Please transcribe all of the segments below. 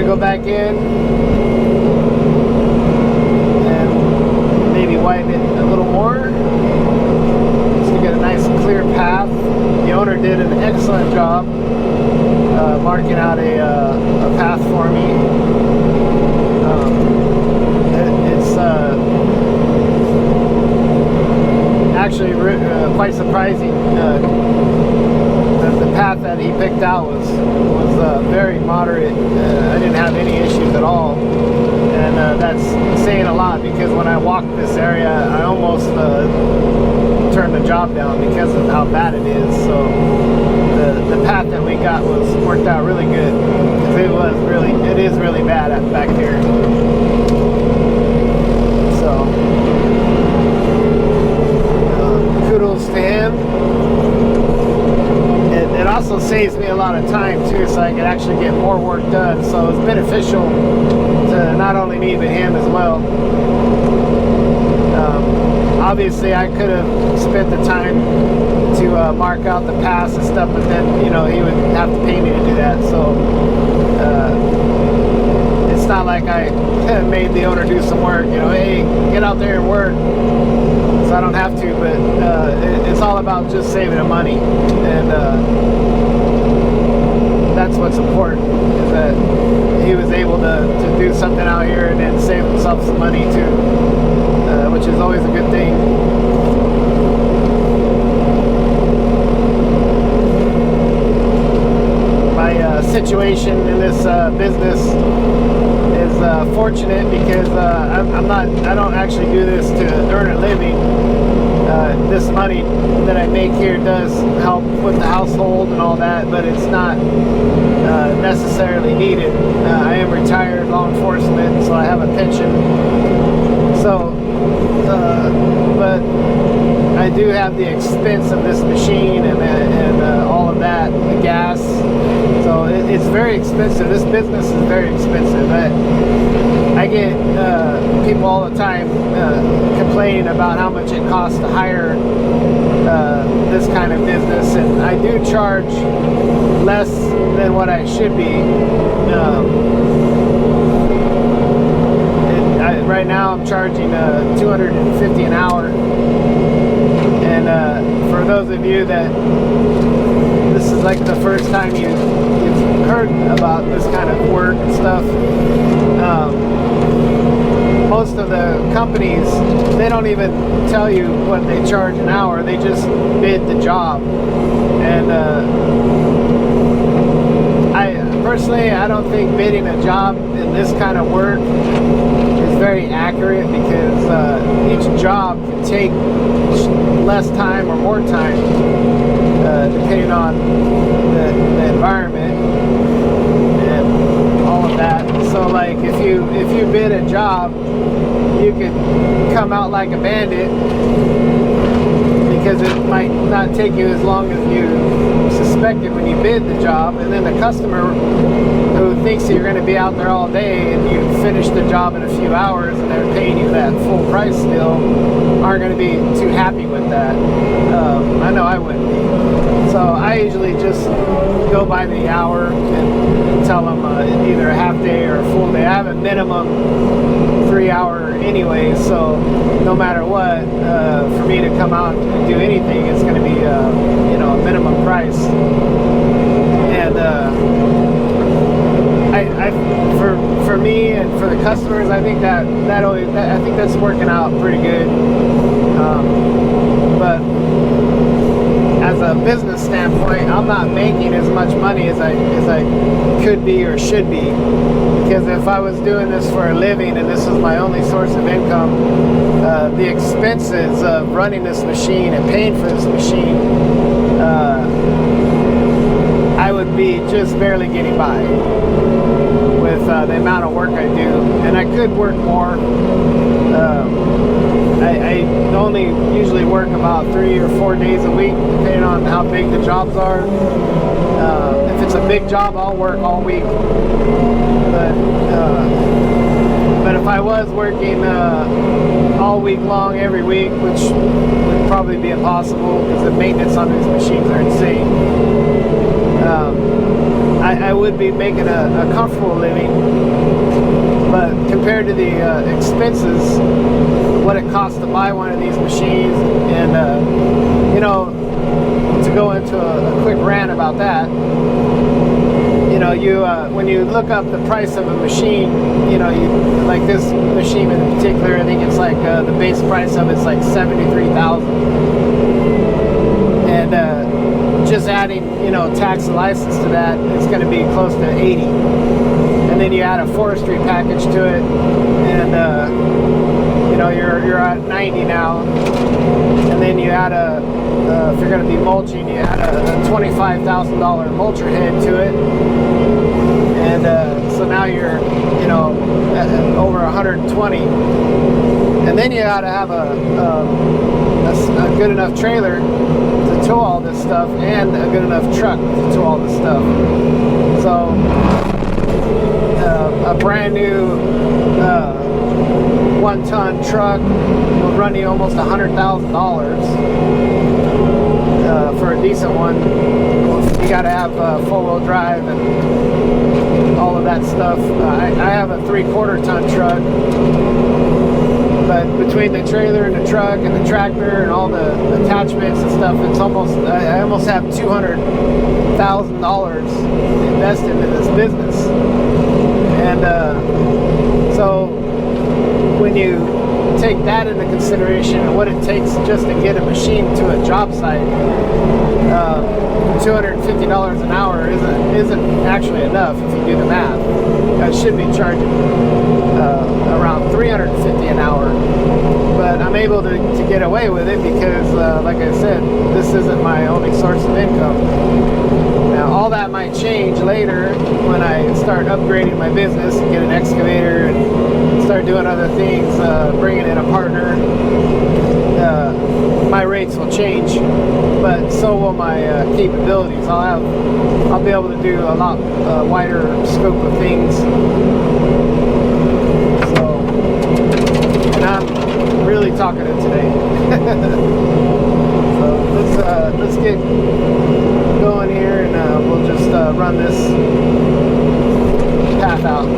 go back in and maybe widen it a little more just to get a nice clear path. The owner did an excellent job marking out a path for me. It's actually quite surprising. The path that he picked out was very moderate. I didn't have any issues at all, and that's saying a lot, because when I walked this area, I almost turned the job down because of how bad it is. So the path that we got worked out really good, because it is really bad back here. So kudos to him. It also saves me a lot of time too, so I can actually get more work done. So it's beneficial to not only me but him as well. Obviously, I could have spent the time to mark out the paths and stuff, but then he would have to pay me to do that. So it's not like I made the owner do some work. Hey, get out there and work. So I don't have to, but it's all about just saving the money, and that's what's important, is that he was able to do something out here and then save himself some money too, which is always a good thing. My situation in this business is fortunate, because I don't actually do this to earn a living. This money that I make here does help with the household and all that, but it's not necessarily needed. I am retired law enforcement, so I have a pension. So, but I do have the expense of this machine and all of that, the gas. So it's very expensive. This business is very expensive. I get people all the time complaining about how much it costs to hire this kind of business, and I do charge less than what I should be. Right now I'm charging $250 an hour, and for those of you that this is like the first time you've heard about this kind of work and stuff, most of the companies, they don't even tell you what they charge an hour. They just bid the job. And personally, I don't think bidding a job in this kind of work is very accurate, because each job can take less time or more time, depending on the environment and all of that. So like if you bid a job, you could come out like a bandit, because it might not take you as long as you suspected when you bid the job, and then the customer who thinks you're going to be out there all day and you finish the job in a few hours and they're paying you that full price still, aren't going to be too happy with that. I know I wouldn't be. So I usually just go by the hour and tell them either a half day or a full day. I have a minimum 3 hour anyway, so no matter what, for me to come out and do anything, it's going to be a minimum price. And for me and for the customers, I think I think that's working out pretty good. But as a business standpoint, I'm not making as much money as I could be or should be, because if I was doing this for a living and this was my only source of income, the expenses of running this machine and paying for this machine, I would be just barely getting by with the amount of work I do, and I could work more. I only usually work about 3 or 4 days a week, depending on how big the jobs are. If it's a big job, I'll work all week. But But if I was working all week long, every week, which would probably be impossible because the maintenance on these machines are insane, I would be making a comfortable living. But compared to the expenses, what it costs to buy one of these machines, and you know, to go into a quick rant about that, you know, when you look up the price of a machine, you know, like this machine in particular, I think it's like the base price of it's like $73,000, and just adding, you know, tax and license to that, it's going to be close to 80. And then you add a forestry package to it, and you know, you're at 90 now. And then you add if you're going to be mulching, you add a $25,000 mulcher head to it, and so now you're, you know, at over 120. And then you got to have a good enough trailer to tow all this stuff, and a good enough truck to tow all this stuff. So a brand new 1-ton truck will run you almost $100,000 for a decent one. You got to have four-wheel drive and all of that stuff. I have a 3/4 ton truck, but between the trailer and the truck and the tractor and all the attachments and stuff, it's almost, I almost have $200,000 invested in this business. And so when you take that into consideration and what it takes just to get a machine to a job site, $250 an hour isn't actually enough if you do the math. I should be charging around $350 an hour, but I'm able to get away with it because, like I said, this isn't my only source of income. Now, all that might change later when I start upgrading my business and get an excavator and start doing other things, bringing in a partner. My rates will change, but so will my capabilities. I'll be able to do a lot wider scope of things. So, and I'm really talking it today. So let's get going here, and we'll just run this path out.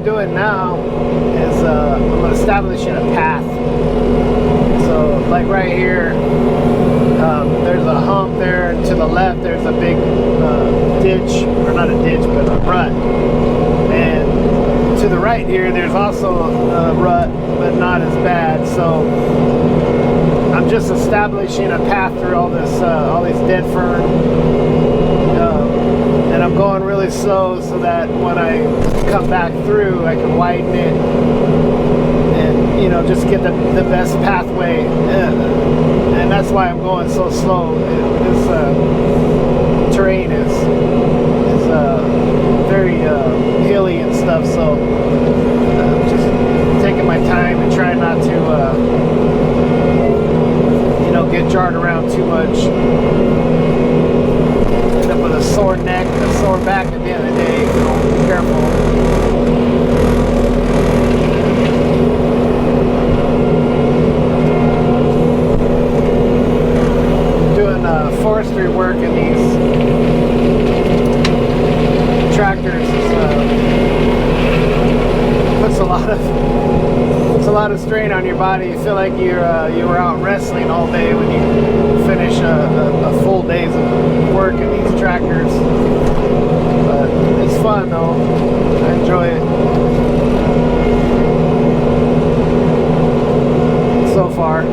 Doing now is I'm establishing a path. So like right here, there's a hump there, and to the left there's a big ditch, or not a ditch, but a rut. And to the right here there's also a rut, but not as bad. So I'm just establishing a path through all these dead fern and I'm going really slow so that when I come back through, I can widen it and, you know, just get the best pathway. And that's why I'm going so slow. This terrain is very hilly and stuff, so just taking my time and trying not to you know, get jarred around too much. End up with a sore neck and a sore back at the end of the day, so be careful. Forestry work in these tractors puts a lot of strain on your body. You feel like you were out wrestling all day when you finish a full day's of work in these tractors. But it's fun though. I enjoy it so far.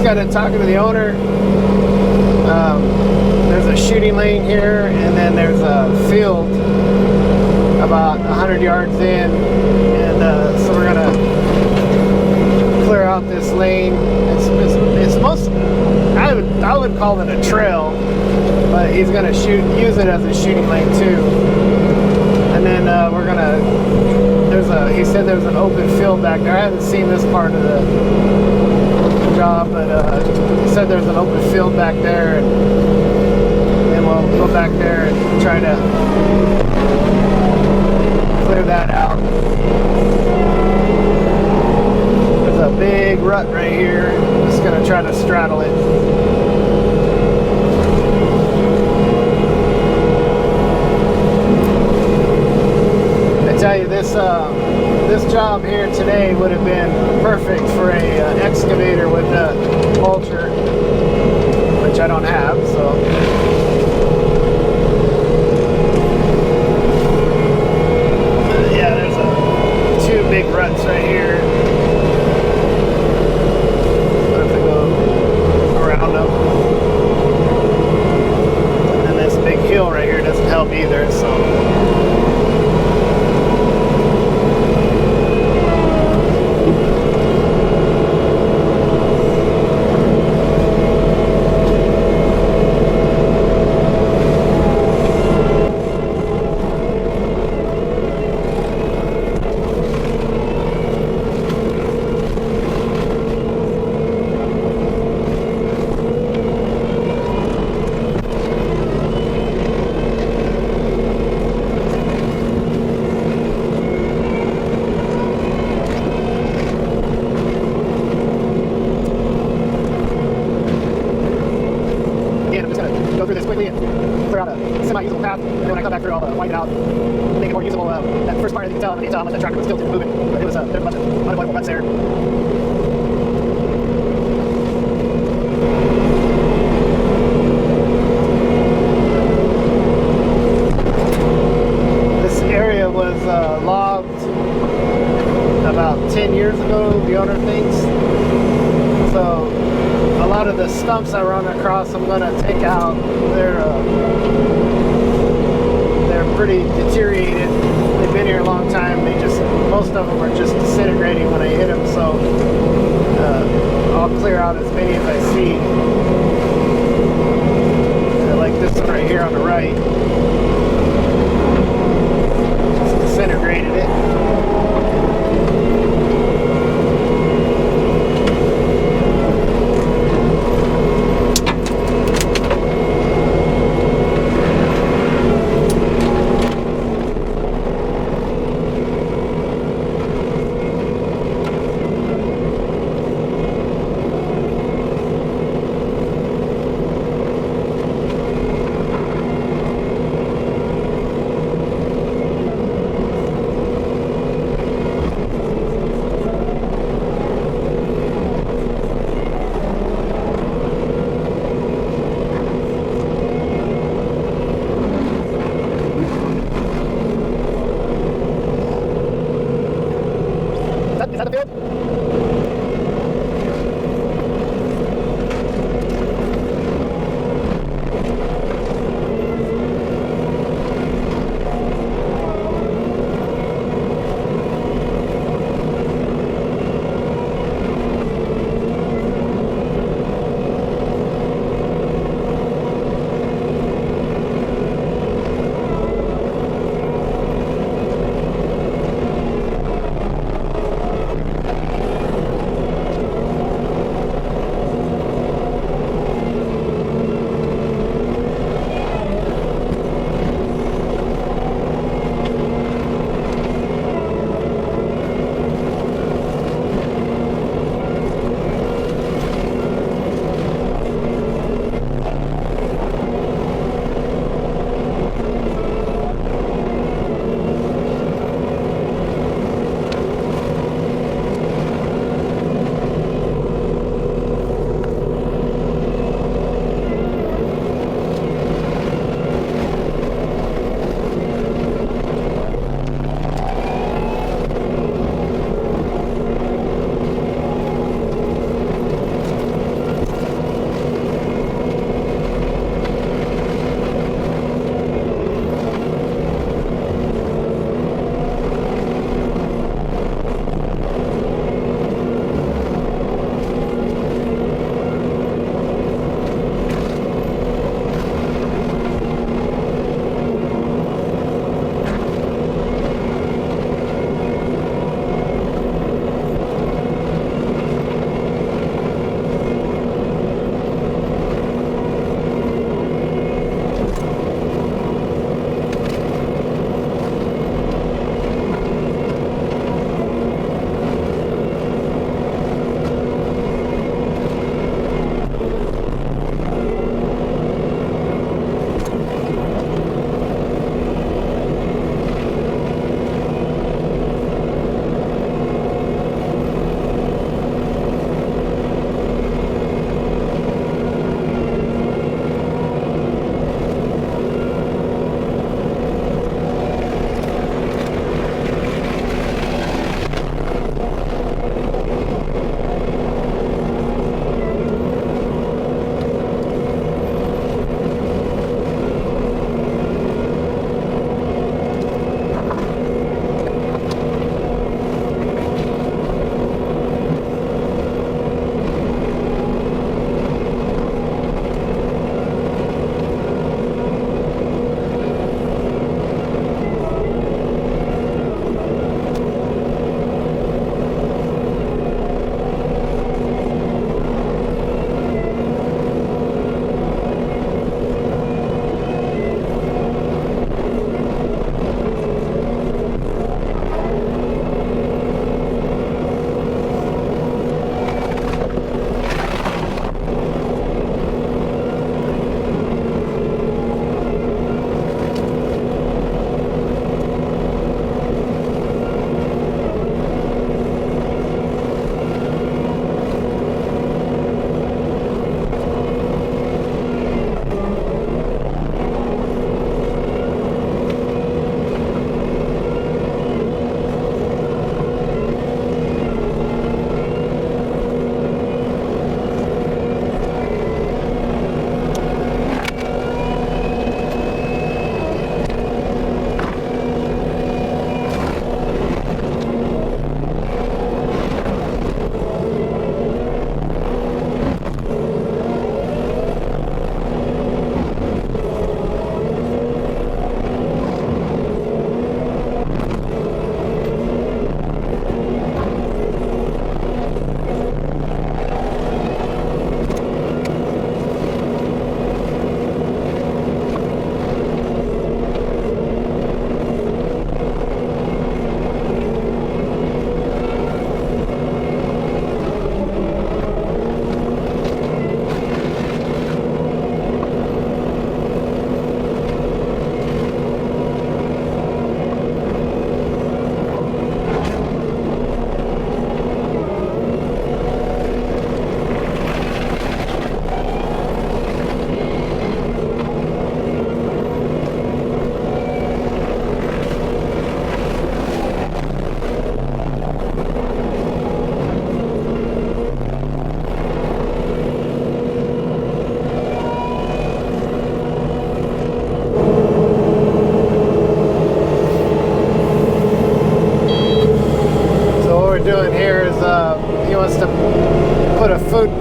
Got talking to the owner. There's a shooting lane here, and then there's a field about 100 yards in, and so we're gonna clear out this lane. It's most, I would call it a trail, but he's gonna use it as a shooting lane too. And then we're gonna, he said there's an open field back there. I haven't seen this part of the job, but he said there's an open field back there, and well, go back there and try to clear that out. There's a big rut right here. I'm just gonna try to straddle it. I tell you, this job here today would have been perfect for a excavator with a mulcher, which I don't have, so. Yeah, there's two big ruts right here. What if I go around them? And this big hill right here doesn't help either, so. Go through this quickly and clear out a semi-usable path, and then when I come back through, I'll wipe it out, make it more usable. That first part, you can tell how much that tractor was still moving, but it was there's a bunch of unavoidable ruts there. This area was logged about 10 years ago, the owner thinks. So a lot of the stumps I run across, I'm going to take out. They're pretty deteriorated. They've been here a long time. Most of them are just disintegrating when I hit them. So I'll clear out as many as I see. Like this one right here on the right. Just disintegrated it.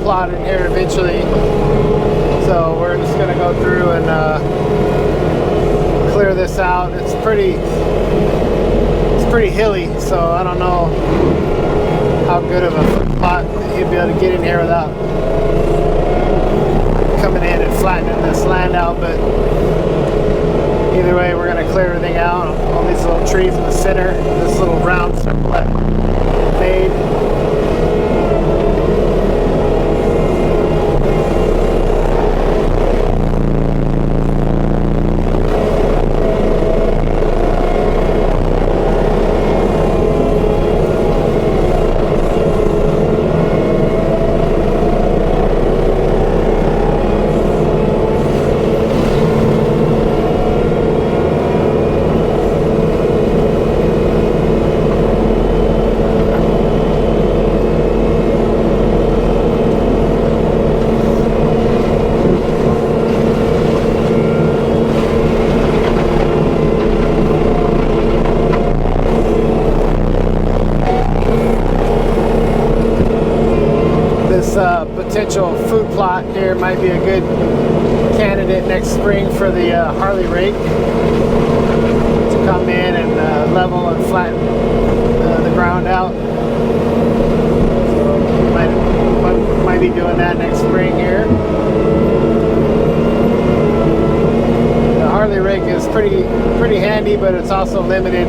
plot in here eventually. So we're just gonna go through and clear this out. It's pretty hilly, so I don't know how good of a foot plot you'd be able to get in here without coming in and flattening this land out. But either way, we're gonna clear everything out. All these little trees in the center, this little round circle that made. Potential food plot here might be a good candidate next spring for the Harley Rake to come in and level and flatten the ground out. So might be doing that next spring here. The Harley Rake is pretty handy, but it's also limited.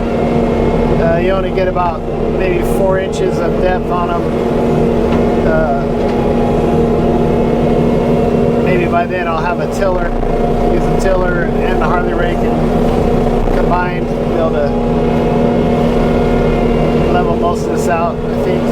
You only get about maybe 4 inches of depth on them. Maybe by then I'll have a tiller, use a tiller and the Harley Rake and combined be able to level most of this out, I think.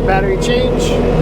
Battery change.